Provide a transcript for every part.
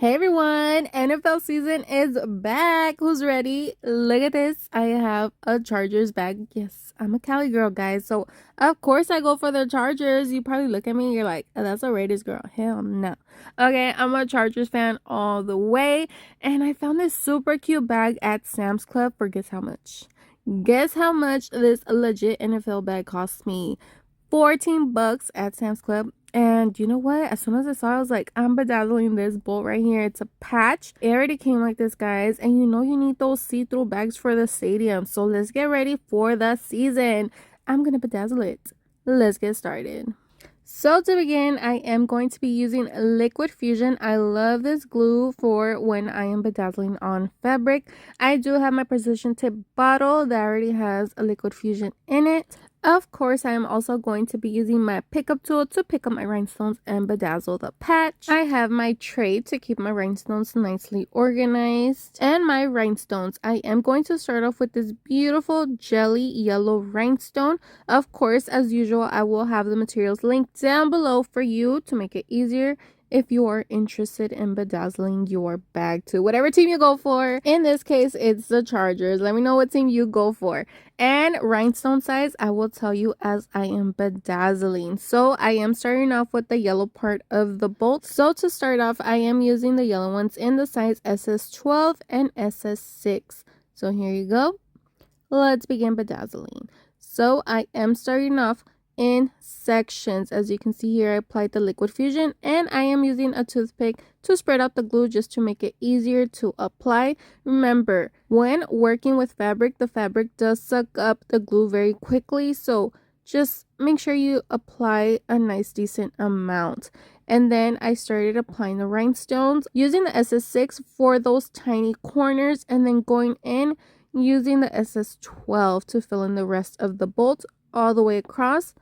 Hey everyone, NFL season is back. Who's ready? Look at this. I have a Chargers bag. Yes, I'm a Cali girl, guys. So, of course, I go for the Chargers. You probably look at me and you're like, oh, that's a Raiders girl. Hell no. Okay, I'm a Chargers fan all the way. And I found this super cute bag at Sam's Club for guess how much? Guess how much this legit NFL bag cost me? 14 bucks at Sam's Club. And you know what? As soon as I saw it, I was like, I'm bedazzling this bolt right here. It's a patch. It already came like this, guys. And you know you need those see-through bags for the stadium. So let's get ready for the season. I'm going to bedazzle it. Let's get started. So to begin, I am going to be using Liquid Fusion. I love this glue for when I am bedazzling on fabric. I do have my precision tip bottle that already has a Liquid Fusion in it. Of course, I am also going to be using my pickup tool to pick up my rhinestones and bedazzle the patch. I have my tray to keep my rhinestones nicely organized. And my rhinestones, I am going to start off with this beautiful jelly yellow rhinestone. Of course, as usual, I will have the materials linked down below for you to make it easier if you are interested in bedazzling your bag to whatever team you go for. In this case, it's the Chargers. Let me know what team you go for. And rhinestone size, I will tell you as I am bedazzling. So I am starting off with the yellow part of the bolt. So to start off, I am using the yellow ones in the size SS12 and SS6. So here you go. Let's begin bedazzling. So I am starting off in sections. As you can see here, I applied the Liquid Fusion and I am using a toothpick to spread out the glue just to make it easier to apply. Remember, when working with fabric, the fabric does suck up the glue very quickly, so just make sure you apply a nice decent amount. And then I started applying the rhinestones using the SS6 for those tiny corners, and then going in using the SS12 to fill in the rest of the bolt all the way across.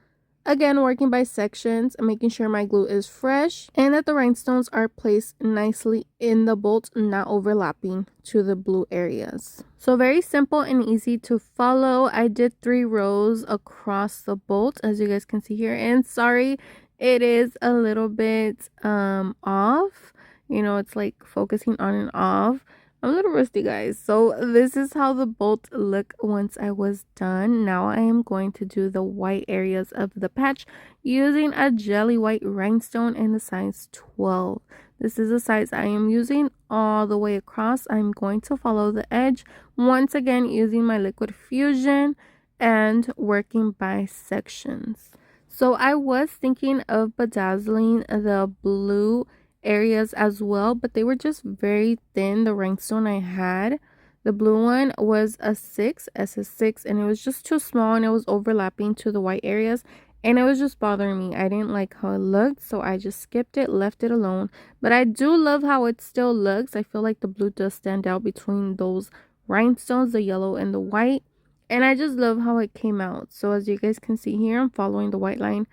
Again, working by sections, making sure my glue is fresh and that the rhinestones are placed nicely in the bolt, not overlapping to the blue areas. So very simple and easy to follow. I did 3 rows across the bolt, as you guys can see here. And sorry, it is a little bit off. You know, it's like focusing on and off. I'm a little rusty, guys. So this is how the bolt looked once I was done. Now I am going to do the white areas of the patch using a jelly white rhinestone in the size 12. This is the size I am using all the way across. I'm going to follow the edge once again using my Liquid Fusion and working by sections. So I was thinking of bedazzling the blue areas as well, but they were just very thin. The rhinestone I had, the blue one, was a 6 SS6, and it was just too small and it was overlapping to the white areas and it was just bothering me. I didn't like how it looked, so I just skipped it, left it alone. But I do love how it still looks. I feel like the blue does stand out between those rhinestones, the yellow and the white, and I just love how it came out. So as you guys can see here, I'm following the white line.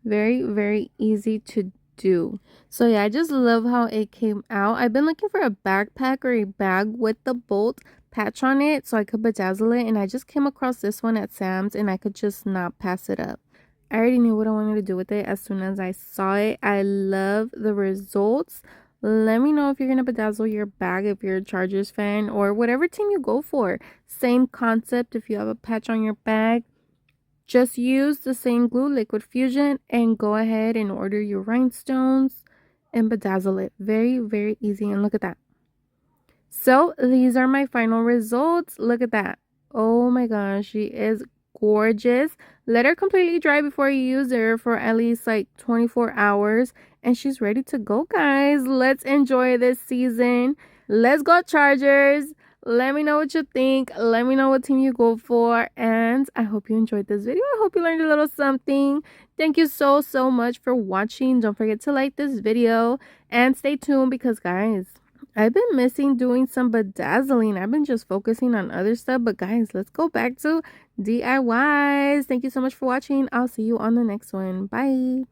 Very easy to do. So yeah, I just love how it came out. I've been looking for a backpack or a bag with the bolt patch on it so I could bedazzle it, and I just came across this one at Sam's and I could just not pass it up. I already knew what I wanted to do with it as soon as I saw it. I love the results. Let me know if you're gonna bedazzle your bag if you're a Chargers fan or whatever team you go for. Same concept. If you have a patch on your bag, just use the same glue, Liquid Fusion, and go ahead and order your rhinestones and bedazzle it. Very easy. And look at that. So these are my final results. Look at that. Oh my gosh, she is gorgeous. Let her completely dry before you use her for at least like 24 hours. And she's ready to go, guys. Let's enjoy this season. Let's go Chargers. Let me know what you think. Let me know what team you go for. And I hope you enjoyed this video. I hope you learned a little something. Thank you so much for watching. Don't forget to like this video. And stay tuned because, guys, I've been missing doing some bedazzling. I've been just focusing on other stuff. But, guys, let's go back to DIYs. Thank you so much for watching. I'll see you on the next one. Bye.